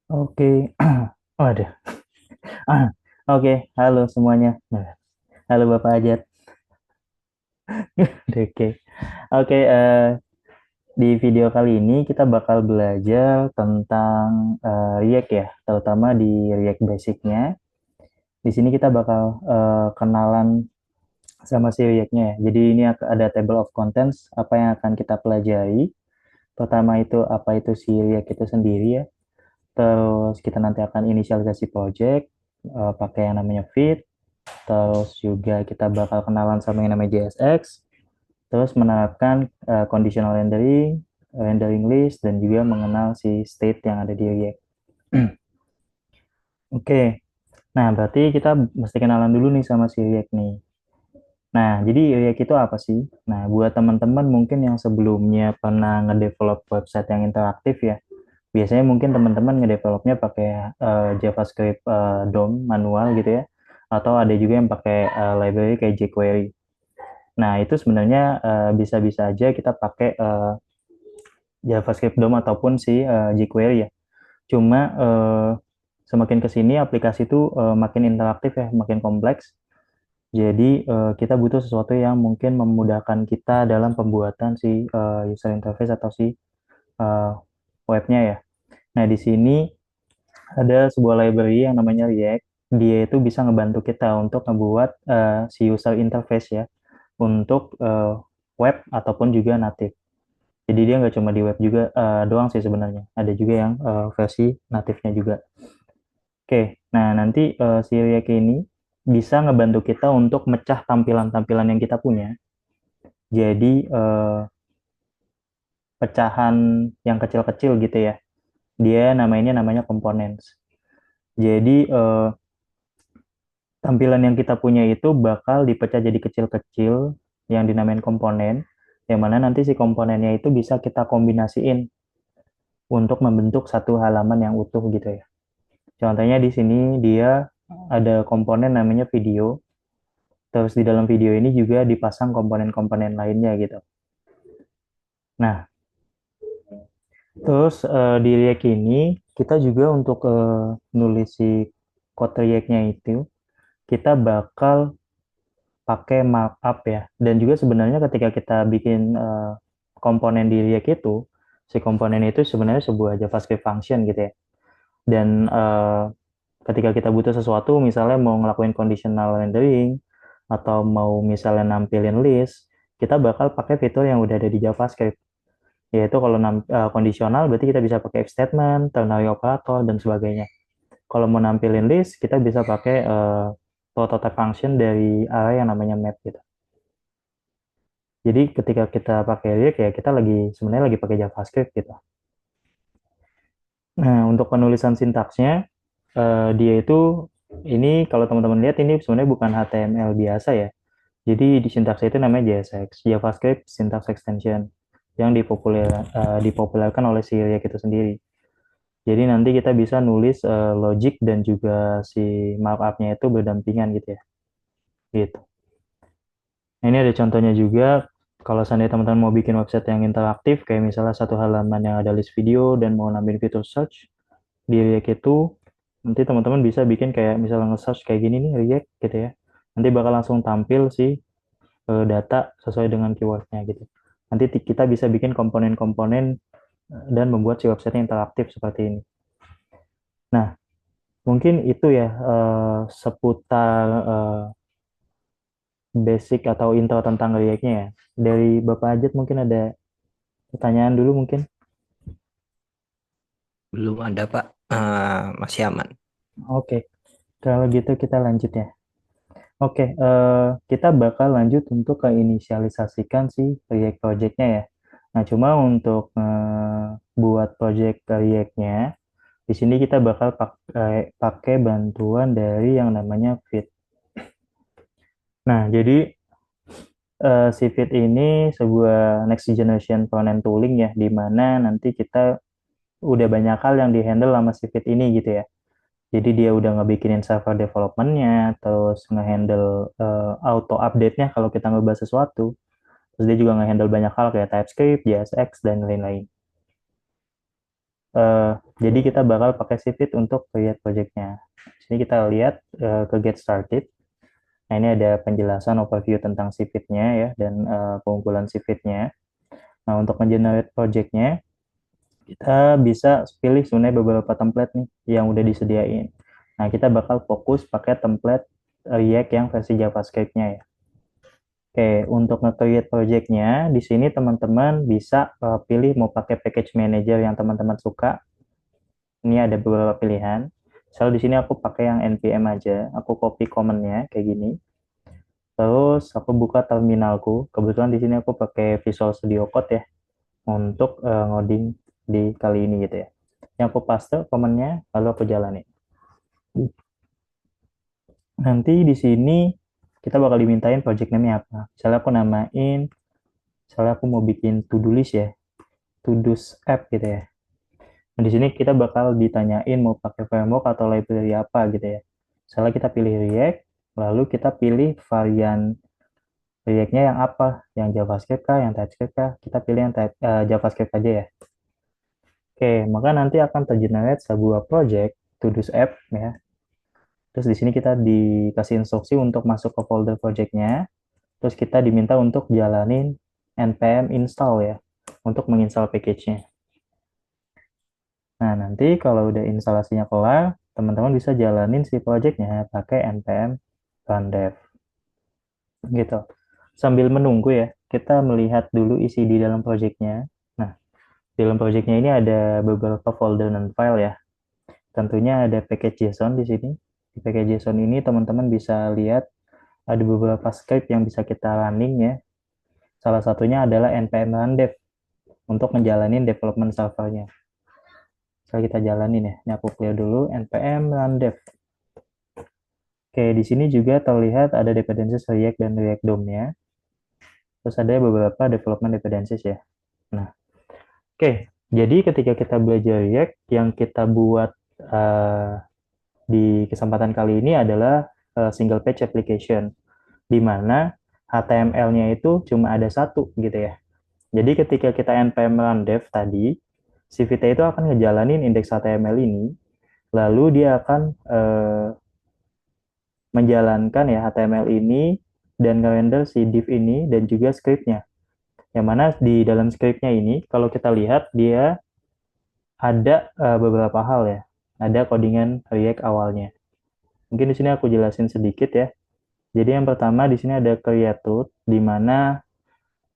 Oke, waduh. Oke, halo semuanya. Halo Bapak Ajat. Oke, oke. Di video kali ini kita bakal belajar tentang React ya, terutama di React Basic-nya. Di sini kita bakal kenalan sama si React-nya ya. Jadi ini ada table of contents, apa yang akan kita pelajari. Pertama itu apa itu si React itu sendiri ya. Terus kita nanti akan inisialisasi project, pakai yang namanya Feed. Terus juga kita bakal kenalan sama yang namanya JSX, terus menerapkan conditional rendering, rendering list, dan juga mengenal si state yang ada di React. Oke, nah berarti kita mesti kenalan dulu nih sama si React nih. Nah, jadi React itu apa sih? Nah, buat teman-teman mungkin yang sebelumnya pernah ngedevelop website yang interaktif ya, biasanya mungkin teman-teman ngedevelopnya pakai JavaScript DOM manual gitu ya, atau ada juga yang pakai library kayak jQuery. Nah, itu sebenarnya bisa-bisa aja kita pakai JavaScript DOM ataupun si jQuery ya. Cuma semakin ke sini aplikasi itu makin interaktif ya, makin kompleks. Jadi kita butuh sesuatu yang mungkin memudahkan kita dalam pembuatan si user interface atau si uh, webnya ya. Nah, di sini ada sebuah library yang namanya React. Dia itu bisa ngebantu kita untuk ngebuat si user interface ya untuk web ataupun juga native. Jadi dia nggak cuma di web juga doang sih sebenarnya. Ada juga yang versi native-nya juga. Oke, nah nanti si React ini bisa ngebantu kita untuk mecah tampilan-tampilan yang kita punya. Jadi pecahan yang kecil-kecil gitu ya. Dia namanya components. Jadi tampilan yang kita punya itu bakal dipecah jadi kecil-kecil yang dinamain komponen. Yang mana nanti si komponennya itu bisa kita kombinasiin untuk membentuk satu halaman yang utuh gitu ya. Contohnya di sini dia ada komponen namanya video, terus di dalam video ini juga dipasang komponen-komponen lainnya gitu. Nah, terus di React ini kita juga untuk nulis si code React-nya itu kita bakal pakai markup ya. Dan juga sebenarnya ketika kita bikin komponen di React itu, si komponen itu sebenarnya sebuah JavaScript function gitu ya. Dan ketika kita butuh sesuatu, misalnya mau ngelakuin conditional rendering, atau mau misalnya nampilin list, kita bakal pakai fitur yang udah ada di JavaScript. Yaitu kalau kondisional, berarti kita bisa pakai if statement, ternary operator, dan sebagainya. Kalau mau nampilin list, kita bisa pakai prototype function dari array yang namanya map gitu. Jadi ketika kita pakai React ya kita sebenarnya lagi pakai JavaScript gitu. Nah, untuk penulisan sintaksnya dia itu ini kalau teman-teman lihat ini sebenarnya bukan HTML biasa ya. Jadi di sintaksnya itu namanya JSX, JavaScript Syntax Extension yang dipopulerkan oleh si React itu sendiri. Jadi nanti kita bisa nulis logic dan juga si markup-nya itu berdampingan gitu ya. Gitu. Nah, ini ada contohnya juga kalau seandainya teman-teman mau bikin website yang interaktif, kayak misalnya satu halaman yang ada list video dan mau nambahin fitur search di React itu, nanti teman-teman bisa bikin kayak misalnya nge-search kayak gini nih React gitu ya. Nanti bakal langsung tampil si data sesuai dengan keywordnya gitu. Nanti kita bisa bikin komponen-komponen dan membuat si website interaktif seperti ini. Nah, mungkin itu ya seputar basic atau intro tentang React-nya ya. Dari Bapak Ajat mungkin ada pertanyaan dulu mungkin. Belum ada, Pak. Masih aman. Oke, kalau gitu kita lanjut ya. Oke, kita bakal lanjut untuk ke inisialisasikan si React project-nya ya. Nah, cuma untuk buat project React-nya, di sini kita bakal pakai bantuan dari yang namanya Vite. Nah, jadi si Vite ini sebuah next generation front-end tooling ya, di mana nanti kita udah banyak hal yang di-handle sama si Vite ini gitu ya. Jadi dia udah ngebikinin server development-nya, terus ngehandle auto update-nya kalau kita ngebahas sesuatu. Terus dia juga ngehandle banyak hal kayak TypeScript, JSX, dan lain-lain. Jadi kita bakal pakai Civit untuk create project-nya. Di sini kita lihat ke get started. Nah, ini ada penjelasan overview tentang Civit-nya ya dan pengumpulan Civit-nya. Nah, untuk mengenerate project-nya, kita bisa pilih sebenarnya beberapa template nih yang udah disediain. Nah, kita bakal fokus pakai template React yang versi JavaScript-nya ya. Oke, untuk nge-create project-nya, di sini teman-teman bisa pilih mau pakai package manager yang teman-teman suka. Ini ada beberapa pilihan. Misal di sini aku pakai yang npm aja, aku copy command-nya kayak gini. Terus aku buka terminalku. Kebetulan di sini aku pakai Visual Studio Code ya untuk ngoding di kali ini gitu ya. Yang aku paste command-nya, lalu aku jalanin. Nanti di sini kita bakal dimintain project name-nya apa. Misalnya aku namain, misalnya aku mau bikin to-do list ya, to-do app gitu ya. Nah, di sini kita bakal ditanyain mau pakai framework atau library apa gitu ya. Misalnya kita pilih React, lalu kita pilih varian React-nya yang apa, yang JavaScript kah, yang TypeScript kah. Kita pilih yang JavaScript aja ya. Oke, maka nanti akan tergenerate sebuah project to-do app ya. Terus di sini kita dikasih instruksi untuk masuk ke folder project-nya. Terus kita diminta untuk jalanin npm install ya, untuk menginstal package-nya. Nah, nanti kalau udah instalasinya kelar, teman-teman bisa jalanin si project-nya pakai npm run dev. Gitu. Sambil menunggu ya, kita melihat dulu isi di dalam project-nya. Nah, di dalam project-nya ini ada beberapa folder dan file ya. Tentunya ada package JSON di sini. Di package JSON ini teman-teman bisa lihat ada beberapa script yang bisa kita running ya. Salah satunya adalah npm run dev untuk ngejalanin development servernya. Saya kita jalanin ya. Ini aku clear dulu npm run dev. Oke, di sini juga terlihat ada dependencies React dan React DOM-nya. Terus ada beberapa development dependencies ya. Nah, oke. Jadi ketika kita belajar React, yang kita buat di kesempatan kali ini adalah single page application, di mana HTML-nya itu cuma ada satu gitu ya. Jadi ketika kita npm run dev tadi, si Vite itu akan ngejalanin indeks HTML ini, lalu dia akan menjalankan ya HTML ini dan nge-render si div ini dan juga script-nya. Yang mana di dalam script-nya ini, kalau kita lihat, dia ada beberapa hal ya. Ada codingan React awalnya. Mungkin di sini aku jelasin sedikit ya. Jadi yang pertama di sini ada create, di mana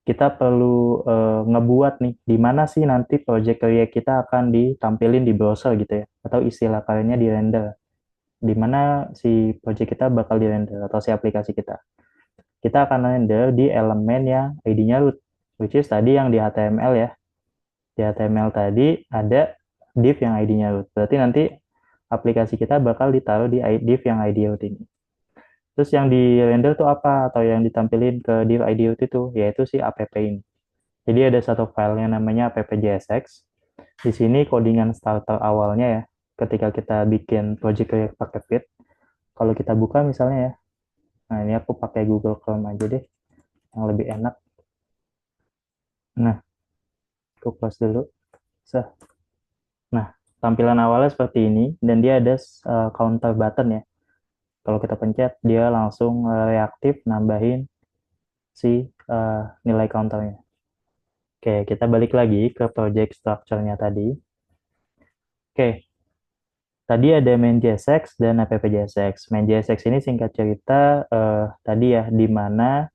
kita perlu ngebuat nih, di mana sih nanti project React kita akan ditampilin di browser gitu ya, atau istilah kerennya di render, di mana si project kita bakal di render atau si aplikasi kita. Kita akan render di elemen yang ID-nya root, which is tadi yang di HTML ya. Di HTML tadi ada div yang ID-nya root. Berarti nanti aplikasi kita bakal ditaruh di div yang ID root ini. Terus yang di render tuh apa? Atau yang ditampilin ke div ID root itu, yaitu si app ini. Jadi ada satu file yang namanya app.jsx. Di sini codingan starter awalnya ya, ketika kita bikin project React pakai Vite. Kalau kita buka misalnya ya, nah ini aku pakai Google Chrome aja deh, yang lebih enak. Nah, aku close dulu. Nah, tampilan awalnya seperti ini, dan dia ada counter button ya. Kalau kita pencet, dia langsung reaktif nambahin si nilai counternya. Oke, kita balik lagi ke project structure-nya tadi. Oke, tadi ada main.jsx dan app.jsx. Main.jsx ini singkat cerita tadi ya, di mana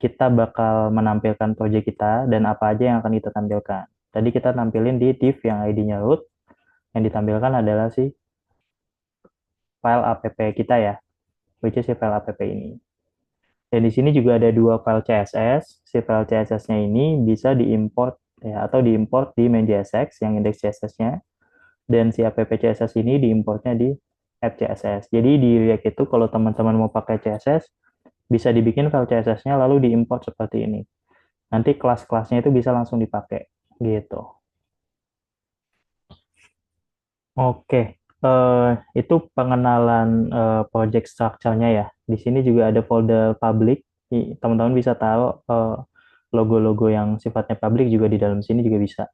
kita bakal menampilkan project kita dan apa aja yang akan kita tampilkan. Tadi kita tampilin di div yang ID-nya root, yang ditampilkan adalah si file app kita ya, which is si file app ini. Dan di sini juga ada dua file CSS. Si file CSS-nya ini bisa diimport ya, atau diimport di main.jsx yang indeks CSS-nya. Dan si app CSS ini diimportnya di app CSS. Jadi di React itu kalau teman-teman mau pakai CSS, bisa dibikin file CSS-nya lalu diimport seperti ini. Nanti kelas-kelasnya itu bisa langsung dipakai gitu. Oke, itu pengenalan project structure-nya ya. Di sini juga ada folder public. Teman-teman bisa taruh logo-logo yang sifatnya public juga di dalam sini juga bisa.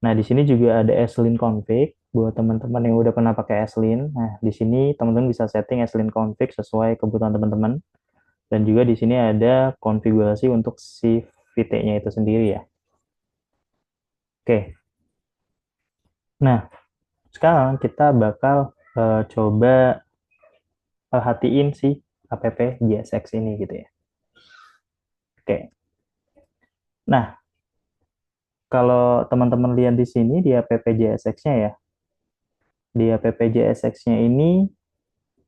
Nah, di sini juga ada Aslin config buat teman-teman yang udah pernah pakai Aslin. Nah, di sini teman-teman bisa setting Aslin config sesuai kebutuhan teman-teman. Dan juga di sini ada konfigurasi untuk si VT-nya itu sendiri ya. Oke. Nah, sekarang kita bakal coba perhatiin si app JSX ini gitu ya. Oke. Nah, kalau teman-teman lihat di sini di app JSX-nya ya, di app JSX-nya ini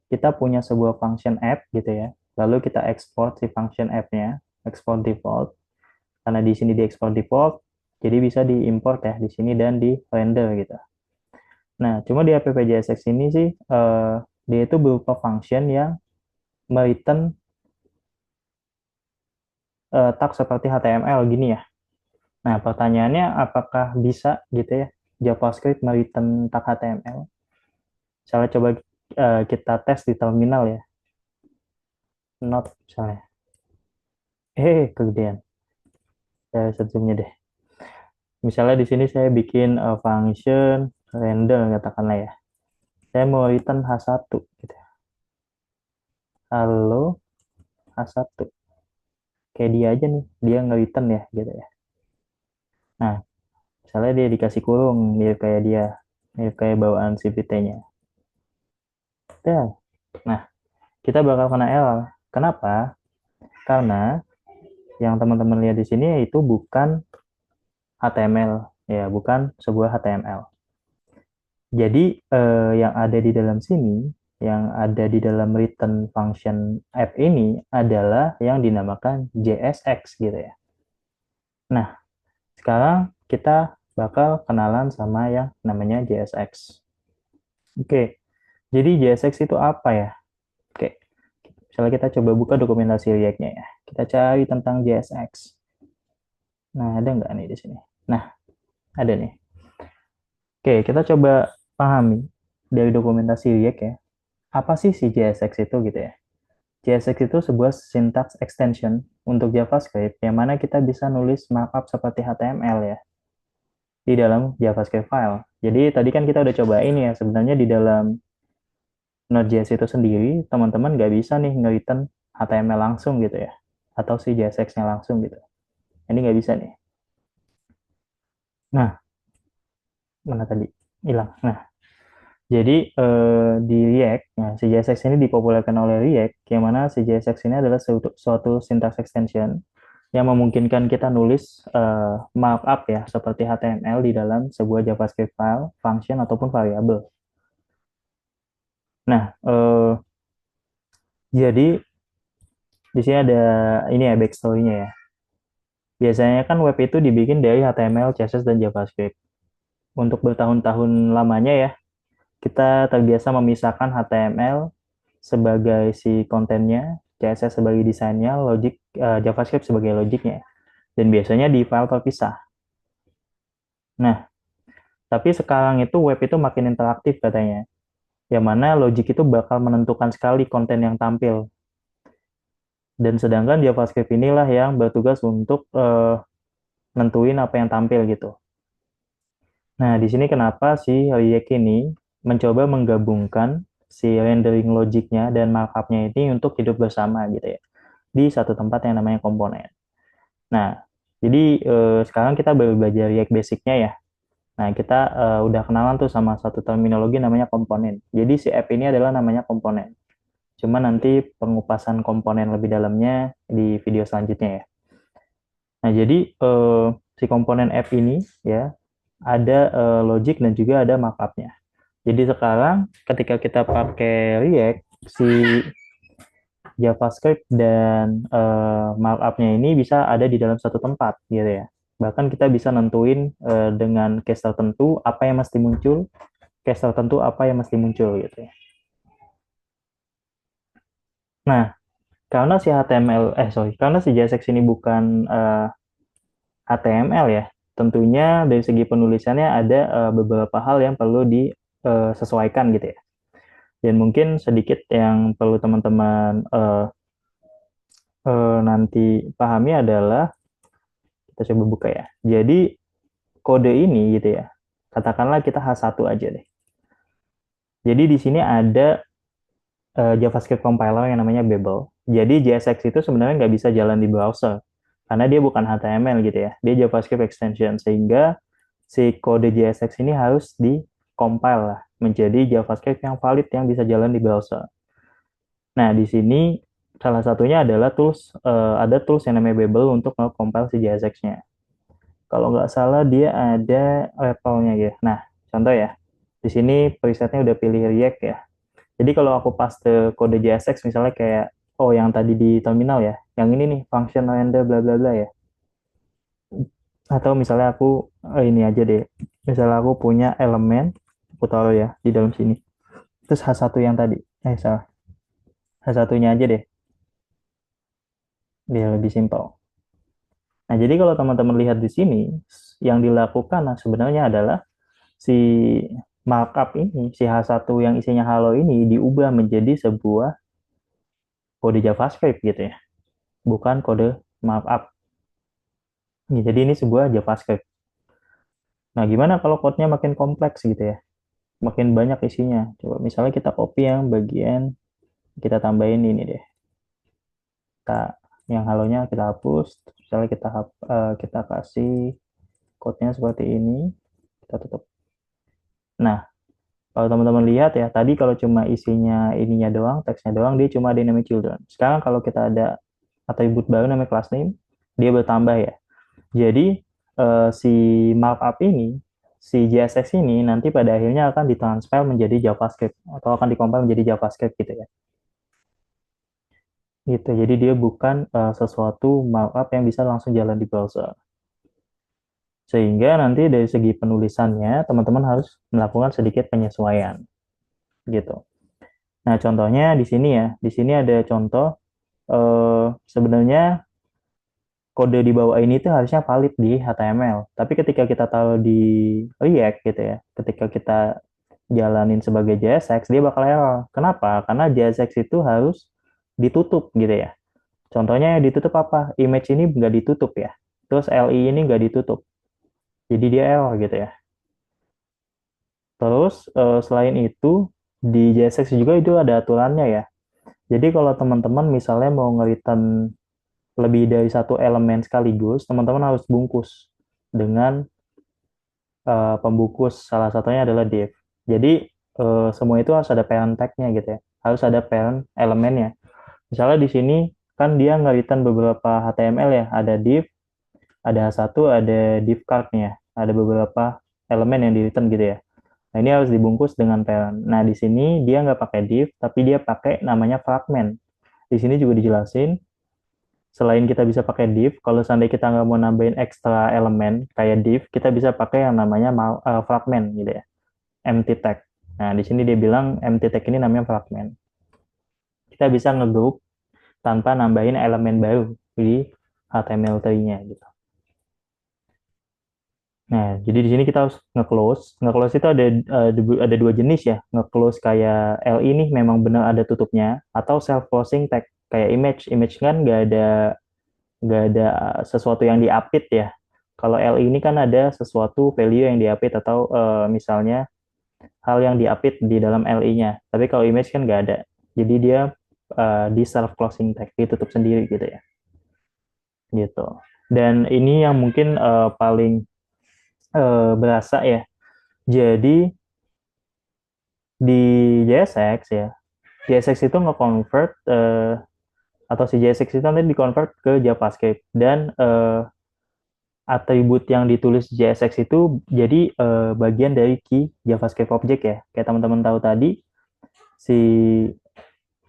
kita punya sebuah function app gitu ya. Lalu kita export si function app-nya, export default. Karena di sini di export default, jadi bisa diimport ya di sini dan di render gitu. Nah, cuma di app JSX ini sih dia itu berupa function yang mereturn tag seperti HTML gini ya. Nah, pertanyaannya apakah bisa gitu ya JavaScript mereturn tag HTML? Misalnya coba kita tes di terminal ya. Not misalnya. Kegedean. Saya zoomnya deh. Misalnya di sini saya bikin function render katakanlah ya. Saya mau return H1 gitu. Halo H1. Kayak dia aja nih, dia nge-return ya gitu ya. Nah, misalnya dia dikasih kurung, mirip kayak bawaan CVT-nya. Nah, kita bakal kena error. Kenapa? Karena yang teman-teman lihat di sini itu bukan HTML, ya, bukan sebuah HTML. Jadi yang ada di dalam sini, yang ada di dalam return function app ini adalah yang dinamakan JSX gitu ya. Nah, sekarang kita bakal kenalan sama yang namanya JSX. Oke, jadi JSX itu apa ya? Oke, misalnya kita coba buka dokumentasi React-nya ya. Kita cari tentang JSX. Nah, ada nggak nih di sini? Nah, ada nih. Oke, kita coba pahami dari dokumentasi React ya. Apa sih si JSX itu gitu ya? JSX itu sebuah syntax extension untuk JavaScript yang mana kita bisa nulis markup seperti HTML ya di dalam JavaScript file. Jadi tadi kan kita udah coba ini ya, sebenarnya di dalam Node.js itu sendiri, teman-teman nggak bisa nih nge-return HTML langsung gitu ya, atau si JSX-nya langsung gitu. Ini nggak bisa nih. Nah, mana tadi? Hilang. Nah, jadi di React, nah, si JSX ini dipopulerkan oleh React, yang mana si JSX ini adalah suatu syntax extension yang memungkinkan kita nulis markup ya, seperti HTML di dalam sebuah JavaScript file, function, ataupun variabel. Nah, jadi di sini ada ini ya backstory-nya ya. Biasanya kan web itu dibikin dari HTML, CSS, dan JavaScript. Untuk bertahun-tahun lamanya ya, kita terbiasa memisahkan HTML sebagai si kontennya, CSS sebagai desainnya, JavaScript sebagai logiknya. Dan biasanya di file terpisah. Nah, tapi sekarang itu web itu makin interaktif katanya. Yang mana logik itu bakal menentukan sekali konten yang tampil. Dan sedangkan JavaScript inilah yang bertugas untuk nentuin apa yang tampil gitu. Nah, di sini kenapa si React ini mencoba menggabungkan si rendering logiknya dan markupnya ini untuk hidup bersama gitu ya di satu tempat yang namanya komponen. Nah, jadi sekarang kita baru belajar React basicnya ya. Nah, kita udah kenalan tuh sama satu terminologi namanya komponen. Jadi si app ini adalah namanya komponen. Cuma nanti pengupasan komponen lebih dalamnya di video selanjutnya ya. Nah, jadi si komponen app ini ya ada logic dan juga ada markupnya. Jadi sekarang ketika kita pakai React, si JavaScript dan markupnya ini bisa ada di dalam satu tempat gitu ya. Bahkan kita bisa nentuin dengan case tertentu apa yang mesti muncul, case tertentu apa yang mesti muncul gitu ya. Nah, karena si karena si JSX ini bukan HTML ya, tentunya dari segi penulisannya ada beberapa hal yang perlu disesuaikan gitu ya. Dan mungkin sedikit yang perlu teman-teman nanti pahami adalah kita coba buka ya. Jadi kode ini gitu ya, katakanlah kita H1 aja deh. Jadi di sini ada JavaScript compiler yang namanya Babel. Jadi JSX itu sebenarnya nggak bisa jalan di browser karena dia bukan HTML gitu ya. Dia JavaScript extension sehingga si kode JSX ini harus di-compile lah menjadi JavaScript yang valid yang bisa jalan di browser. Nah, di sini salah satunya adalah ada tools yang namanya Babel untuk nge-compile si JSX-nya. Kalau nggak salah dia ada levelnya ya. Nah, contoh ya, di sini presetnya udah pilih React ya. Jadi kalau aku paste kode JSX misalnya kayak, oh yang tadi di terminal ya, yang ini nih, function render bla bla bla ya. Atau misalnya aku, ini aja deh, misalnya aku punya elemen, aku taruh ya di dalam sini. Terus H1 yang tadi, salah, H1-nya aja deh, biar lebih simpel. Nah, jadi kalau teman-teman lihat di sini, yang dilakukan nah, sebenarnya adalah si markup ini, si H1 yang isinya halo ini diubah menjadi sebuah kode JavaScript gitu ya, bukan kode markup. Ya, jadi ini sebuah JavaScript. Nah, gimana kalau code-nya makin kompleks gitu ya, makin banyak isinya. Coba misalnya kita copy yang bagian, kita tambahin ini deh. Kita, yang halonya kita hapus, misalnya kita kasih code-nya seperti ini, kita tutup. Nah, kalau teman-teman lihat ya, tadi kalau cuma isinya ininya doang, teksnya doang, dia cuma ada namanya children. Sekarang kalau kita ada atribut baru namanya class name, dia bertambah ya. Jadi si markup ini, si JSX ini nanti pada akhirnya akan ditransfer menjadi JavaScript atau akan dikompil menjadi JavaScript gitu ya. Gitu. Jadi dia bukan sesuatu markup yang bisa langsung jalan di browser. Sehingga nanti dari segi penulisannya teman-teman harus melakukan sedikit penyesuaian gitu. Nah, contohnya di sini ya. Di sini ada contoh sebenarnya kode di bawah ini tuh harusnya valid di HTML. Tapi ketika kita taruh di React gitu ya, ketika kita jalanin sebagai JSX, dia bakal error. Kenapa? Karena JSX itu harus ditutup gitu ya. Contohnya yang ditutup apa? Image ini nggak ditutup ya. Terus LI ini nggak ditutup. Jadi dia error gitu ya. Terus selain itu, di JSX juga itu ada aturannya ya. Jadi kalau teman-teman misalnya mau nge-return lebih dari satu elemen sekaligus, teman-teman harus bungkus dengan pembungkus. Salah satunya adalah div. Jadi semua itu harus ada parent tag-nya gitu ya. Harus ada parent elemennya. Misalnya di sini kan dia nge-return beberapa HTML ya, ada div, ada satu, ada div card-nya, ada beberapa elemen yang di-return gitu ya. Nah, ini harus dibungkus dengan parent. Nah, di sini dia nggak pakai div, tapi dia pakai namanya fragment. Di sini juga dijelasin, selain kita bisa pakai div, kalau seandainya kita nggak mau nambahin ekstra elemen kayak div, kita bisa pakai yang namanya fragment gitu ya, empty tag. Nah, di sini dia bilang empty tag ini namanya fragment. Kita bisa ngegroup tanpa nambahin elemen baru di HTML tadi-nya gitu. Nah, jadi di sini kita harus nge-close. Nge-close itu ada dua jenis ya. Nge-close kayak LI ini memang benar ada tutupnya, atau self-closing tag kayak image. Image kan nggak ada sesuatu yang diapit ya. Kalau LI ini kan ada sesuatu value yang diapit atau misalnya hal yang diapit di dalam LI-nya. Tapi kalau image kan nggak ada. Jadi dia di self-closing tag, ditutup sendiri gitu ya. Gitu. Dan ini yang mungkin paling berasa ya. Jadi di JSX ya, JSX itu nge-convert atau si JSX itu nanti di-convert ke JavaScript dan atribut yang ditulis JSX itu jadi bagian dari key JavaScript object ya. Kayak teman-teman tahu tadi, si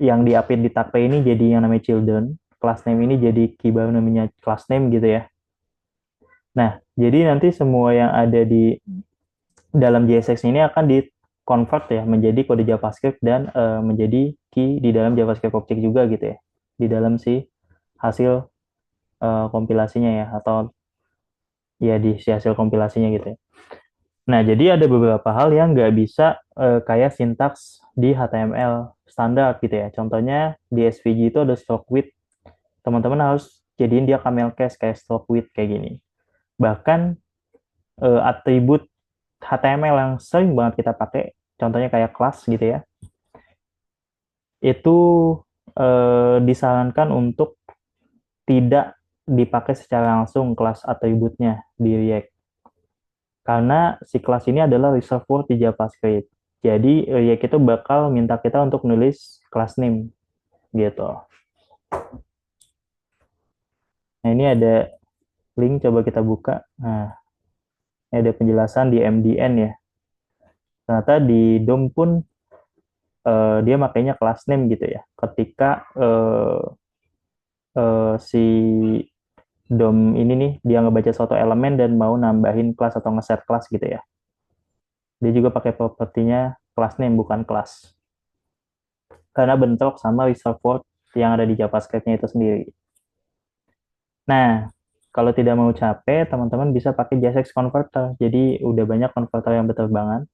yang diapit di tag P ini jadi yang namanya children, class name ini jadi key baru namanya class name gitu ya. Nah, jadi nanti semua yang ada di dalam JSX ini akan di convert ya menjadi kode JavaScript dan menjadi key di dalam JavaScript object juga gitu ya, di dalam si hasil kompilasinya ya, atau ya di si hasil kompilasinya gitu ya. Nah, jadi ada beberapa hal yang nggak bisa kayak sintaks di HTML standar gitu ya. Contohnya di SVG itu ada stroke width. Teman-teman harus jadiin dia camel case kayak stroke width kayak gini. Bahkan atribut HTML yang sering banget kita pakai, contohnya kayak kelas gitu ya, itu disarankan untuk tidak dipakai secara langsung kelas atributnya di React. Karena si kelas ini adalah reservoir di JavaScript. Jadi React itu bakal minta kita untuk nulis class name gitu. Nah, ini ada link, coba kita buka. Nah, ini ada penjelasan di MDN ya. Ternyata di DOM pun dia makainya class name gitu ya. Ketika si DOM ini nih dia ngebaca suatu elemen dan mau nambahin kelas atau ngeset kelas gitu ya. Dia juga pakai propertinya class name bukan kelas. Karena bentrok sama reservoir yang ada di JavaScript-nya itu sendiri. Nah, kalau tidak mau capek, teman-teman bisa pakai JSX Converter. Jadi udah banyak converter yang berterbangan,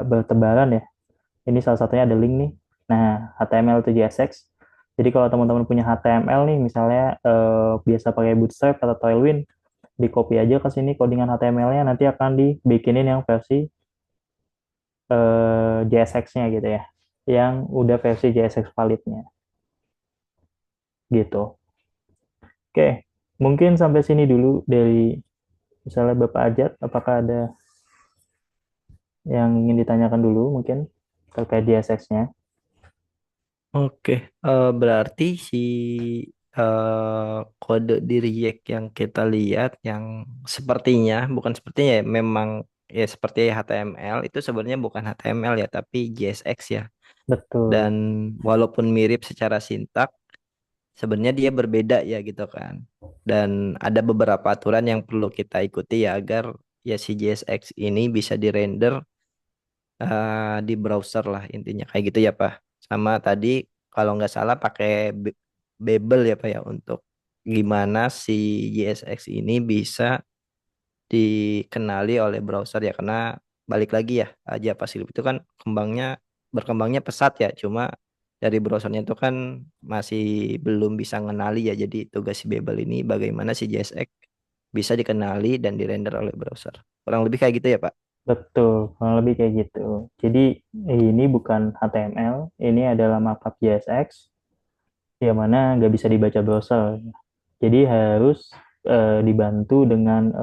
bertebaran ya. Ini salah satunya ada link nih. Nah, HTML to JSX. Jadi kalau teman-teman punya HTML nih, misalnya biasa pakai Bootstrap atau Tailwind, di copy aja ke sini codingan HTML-nya, nanti akan dibikinin yang versi JSX-nya gitu ya, yang udah versi JSX validnya gitu. Oke, mungkin sampai sini dulu dari misalnya Bapak Ajat, apakah ada yang ingin ditanyakan dulu mungkin terkait JSX-nya? Oke, berarti si kode di React yang kita lihat yang sepertinya, bukan sepertinya ya, memang ya seperti HTML itu sebenarnya bukan HTML ya, tapi JSX ya. Dan Betul, walaupun mirip secara sintak, sebenarnya dia berbeda ya gitu kan. Dan ada beberapa aturan yang perlu kita ikuti ya agar ya si JSX ini bisa dirender di browser lah intinya kayak gitu ya Pak. Sama tadi kalau nggak salah pakai Babel ya Pak ya untuk gimana si JSX ini bisa dikenali oleh browser ya karena balik lagi ya JavaScript itu kan berkembangnya pesat ya cuma dari browsernya itu kan masih belum bisa ngenali ya jadi tugas si Babel ini bagaimana si JSX bisa dikenali dan dirender oleh browser kurang lebih kayak gitu ya Pak. betul, kurang lebih kayak gitu. Jadi ini bukan HTML, ini adalah markup JSX yang mana nggak bisa dibaca browser. Jadi harus dibantu dengan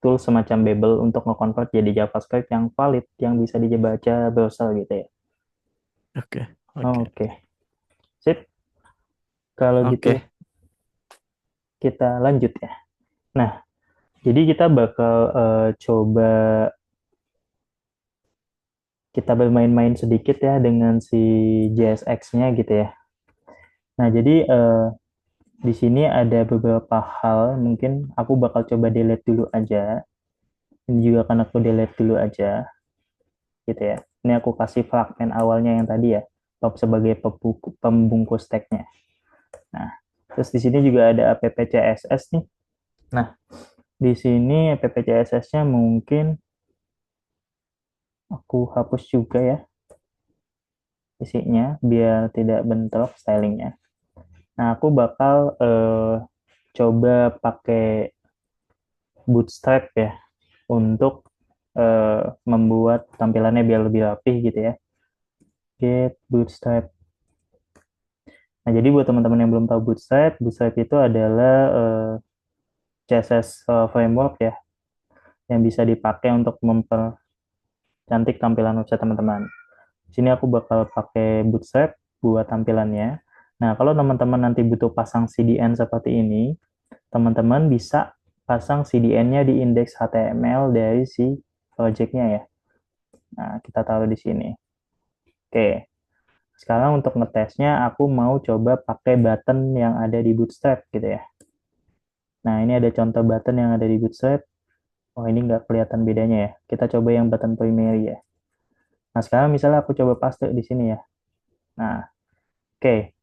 tool semacam Babel untuk nge-convert jadi JavaScript yang valid, yang bisa dibaca browser gitu ya. Oke, oke, Oke, sip. Kalau gitu oke, kita lanjut ya. Nah, jadi kita bakal coba kita bermain-main sedikit ya dengan si JSX-nya gitu ya. Nah, jadi di sini ada beberapa hal, mungkin aku bakal coba delete dulu aja. Ini juga akan aku delete dulu aja, gitu ya. Ini aku kasih fragmen awalnya yang tadi ya, sebagai pembungkus tag-nya. Nah, terus di sini juga ada app CSS nih. Nah, di sini app CSS-nya mungkin aku hapus juga ya isinya biar tidak bentrok stylingnya. Nah, aku bakal coba pakai Bootstrap ya untuk membuat tampilannya biar lebih rapih gitu ya. Get Bootstrap. Nah, jadi buat teman-teman yang belum tahu Bootstrap, Bootstrap itu adalah CSS framework ya yang bisa dipakai untuk mempercantik tampilan website teman-teman. Di sini aku bakal pakai Bootstrap buat tampilannya. Nah, kalau teman-teman nanti butuh pasang CDN seperti ini, teman-teman bisa pasang CDN-nya di indeks HTML dari si project-nya ya. Nah, kita taruh di sini. Oke, sekarang untuk ngetesnya aku mau coba pakai button yang ada di Bootstrap gitu ya. Nah, ini ada contoh button yang ada di Bootstrap. Oh, ini nggak kelihatan bedanya ya. Kita coba yang button primary ya. Nah, sekarang misalnya aku coba paste di sini ya. Nah, oke.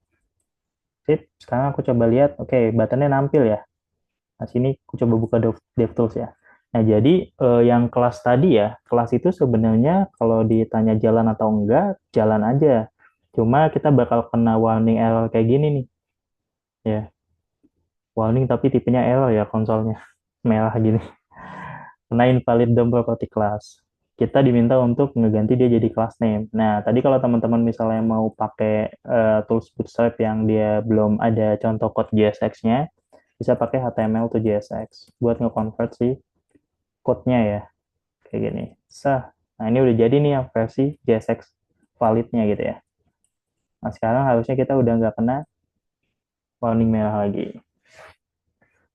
Sip. Sekarang aku coba lihat. Oke, buttonnya nampil ya. Nah, sini aku coba buka DevTools ya. Nah, jadi yang kelas tadi ya, kelas itu sebenarnya kalau ditanya jalan atau enggak, jalan aja. Cuma kita bakal kena warning error kayak gini nih. Ya, warning tapi tipenya error ya konsolnya. Merah gini. Kena invalid DOM property class. Kita diminta untuk ngeganti dia jadi class name. Nah, tadi kalau teman-teman misalnya mau pakai tools Bootstrap yang dia belum ada contoh code JSX-nya, bisa pakai HTML to JSX buat nge-convert si code-nya ya, kayak gini. Sah. Nah, ini udah jadi nih yang versi JSX validnya gitu ya. Nah, sekarang harusnya kita udah nggak kena warning merah lagi.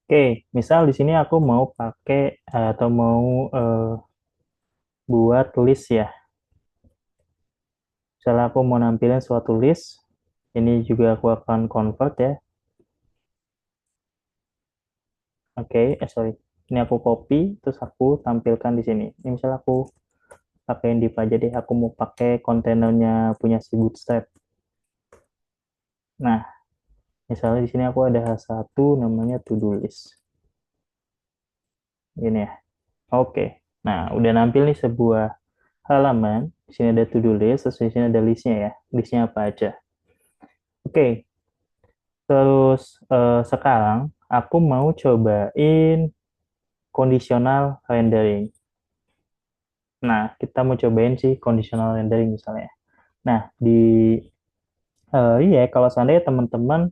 Oke, misal di sini aku mau pakai atau mau buat list ya. Misalnya aku mau nampilin suatu list, ini juga aku akan convert ya. Oke, sorry. Ini aku copy, terus aku tampilkan di sini. Ini misalnya aku pakai div aja deh. Aku mau pakai kontainernya punya si Bootstrap. Nah, misalnya di sini aku ada satu namanya to-do list. Ini ya. Oke. Nah, udah nampil nih sebuah halaman. Di sini ada to-do list, terus di sini ada listnya ya. Listnya apa aja. Oke, terus sekarang aku mau cobain conditional rendering. Nah, kita mau cobain sih conditional rendering misalnya. Nah, iya kalau seandainya teman-teman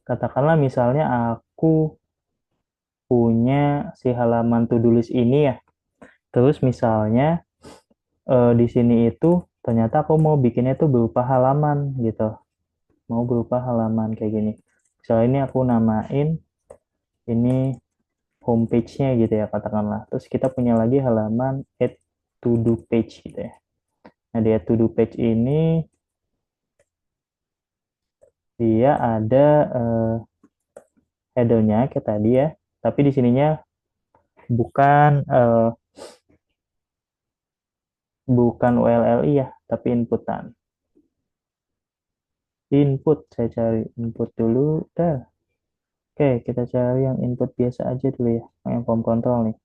katakanlah misalnya aku punya si halaman to-do list ini ya. Terus misalnya di sini itu ternyata aku mau bikinnya itu berupa halaman gitu. Mau berupa halaman kayak gini. Misalnya ini aku namain ini homepage-nya gitu ya katakanlah. Terus kita punya lagi halaman add to do page gitu ya. Nah, di add to do page ini dia ada header-nya kayak tadi ya. Tapi di sininya bukan bukan ULLI ya, tapi inputan. Input saya cari input dulu. Dah. Oke, kita cari yang input biasa aja dulu ya, yang form control nih.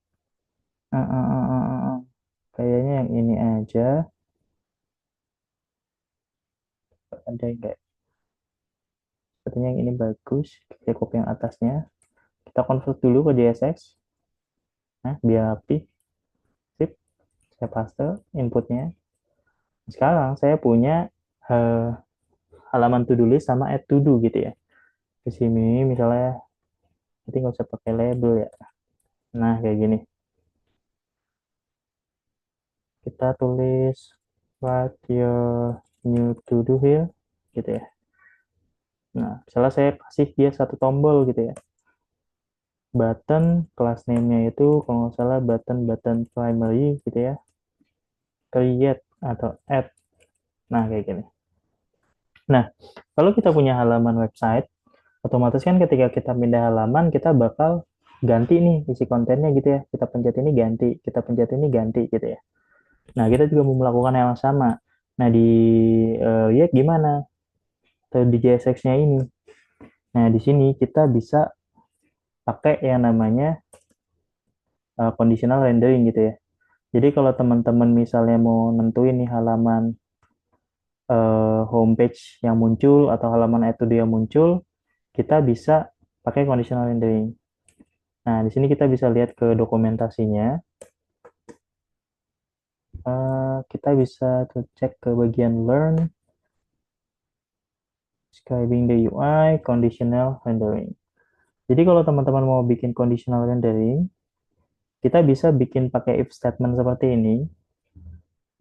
Ah, ah, ah, ah, ah, ah. Kayaknya yang ini aja. Ada enggak? Sepertinya yang ini bagus. Kita copy yang atasnya. Kita convert dulu ke JSX. Nah, biar rapi. Sip. Saya paste inputnya. Sekarang saya punya eh, halaman to-do list sama add to-do gitu ya. Di sini misalnya, nanti nggak usah pakai label ya. Nah, kayak gini. Kita tulis what your new to-do here, gitu ya. Nah, misalnya saya kasih dia satu tombol gitu ya. Button, class name-nya itu kalau nggak salah button primary gitu ya. Create atau add. Nah, kayak gini. Nah, kalau kita punya halaman website, otomatis kan ketika kita pindah halaman, kita bakal ganti nih isi kontennya gitu ya. Kita pencet ini ganti, kita pencet ini ganti gitu ya. Nah, kita juga mau melakukan hal yang sama. Nah, di React gimana? Atau di JSX-nya ini. Nah, di sini kita bisa pakai yang namanya conditional rendering gitu ya. Jadi kalau teman-teman misalnya mau nentuin nih halaman homepage yang muncul atau halaman itu dia muncul, kita bisa pakai conditional rendering. Nah, di sini kita bisa lihat ke dokumentasinya. Kita bisa cek ke bagian learn, describing the UI, conditional rendering. Jadi kalau teman-teman mau bikin conditional rendering, kita bisa bikin pakai if statement seperti ini.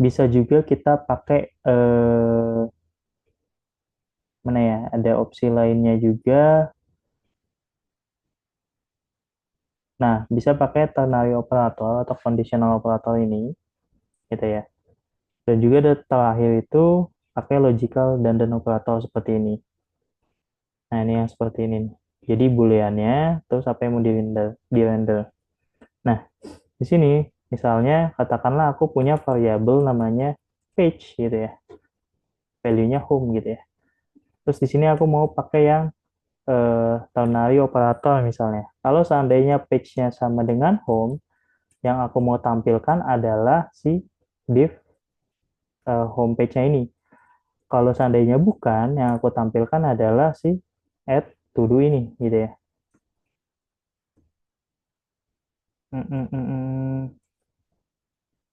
Bisa juga kita pakai mana ya? Ada opsi lainnya juga. Nah, bisa pakai ternary operator atau conditional operator ini, gitu ya. Dan juga ada terakhir itu pakai logical dan operator seperti ini. Nah, ini yang seperti ini. Jadi booleannya, terus apa yang mau di render. Nah, di sini misalnya katakanlah aku punya variabel namanya page gitu ya. Value-nya home gitu ya. Terus di sini aku mau pakai yang ternary operator misalnya. Kalau seandainya page-nya sama dengan home, yang aku mau tampilkan adalah si div homepage-nya ini. Kalau seandainya bukan, yang aku tampilkan adalah si add to do ini gitu ya. Hmm, hmm, hmm, hmm.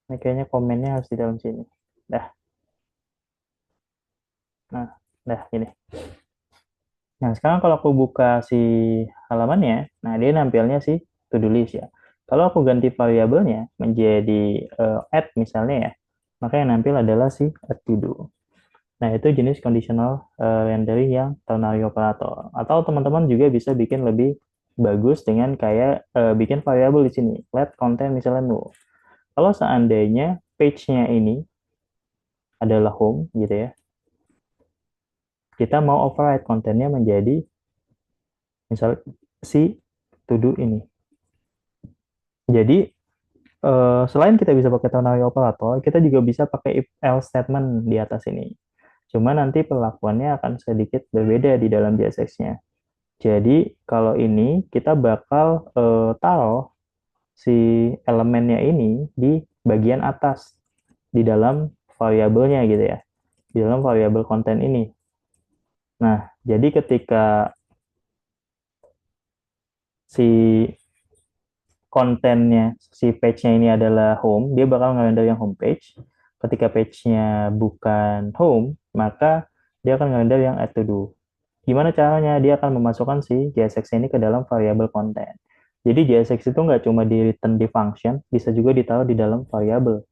Ini kayaknya komennya harus di dalam sini. Dah, nah, dah gini. Nah, sekarang kalau aku buka si halamannya, nah dia nampilnya sih to-do list ya. Kalau aku ganti variabelnya menjadi add misalnya ya, maka yang nampil adalah si add to do. Nah, itu jenis conditional rendering yang ternary operator. Atau teman-teman juga bisa bikin lebih bagus dengan kayak bikin variabel di sini. Let content misalnya null. Kalau seandainya page-nya ini adalah home gitu ya, kita mau override kontennya menjadi misal si to do ini. Jadi selain kita bisa pakai ternary operator, kita juga bisa pakai if else statement di atas ini. Cuma nanti perlakuannya akan sedikit berbeda di dalam JSX-nya. Jadi kalau ini kita bakal taruh si elemennya ini di bagian atas di dalam variabelnya gitu ya, di dalam variabel konten ini. Nah, jadi ketika si kontennya, si page-nya ini adalah home, dia bakal ngerender yang home page. Ketika page-nya bukan home, maka dia akan ngerender yang add to do. Gimana caranya? Dia akan memasukkan si JSX ini ke dalam variabel konten. Jadi JSX itu nggak cuma di return di function, bisa juga ditaruh di dalam variabel.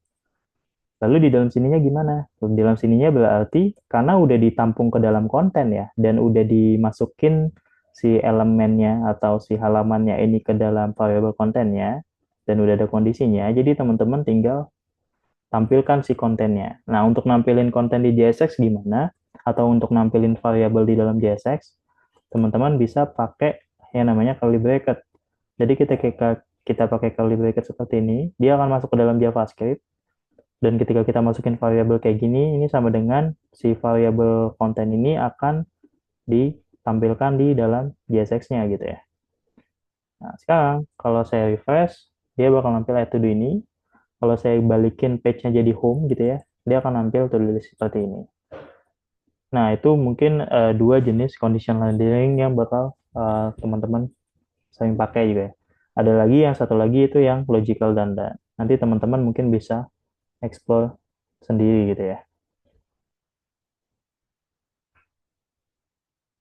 Lalu di dalam sininya gimana? Di dalam sininya berarti karena udah ditampung ke dalam konten ya, dan udah dimasukin si elemennya atau si halamannya ini ke dalam variabel kontennya, dan udah ada kondisinya, jadi teman-teman tinggal tampilkan si kontennya. Nah, untuk nampilin konten di JSX gimana? Atau untuk nampilin variabel di dalam JSX, teman-teman bisa pakai yang namanya curly bracket. Jadi kita pakai curly bracket seperti ini, dia akan masuk ke dalam JavaScript, dan ketika kita masukin variabel kayak gini, ini sama dengan si variabel konten ini akan ditampilkan di dalam JSX-nya gitu ya. Nah, sekarang kalau saya refresh, dia bakal nampil add to do ini. Kalau saya balikin page-nya jadi home gitu ya, dia akan nampil to do list seperti ini. Nah, itu mungkin dua jenis conditional rendering yang bakal teman-teman sering pakai juga ya. Ada lagi yang satu lagi itu yang logical dandan. Nanti teman-teman mungkin bisa explore sendiri gitu ya.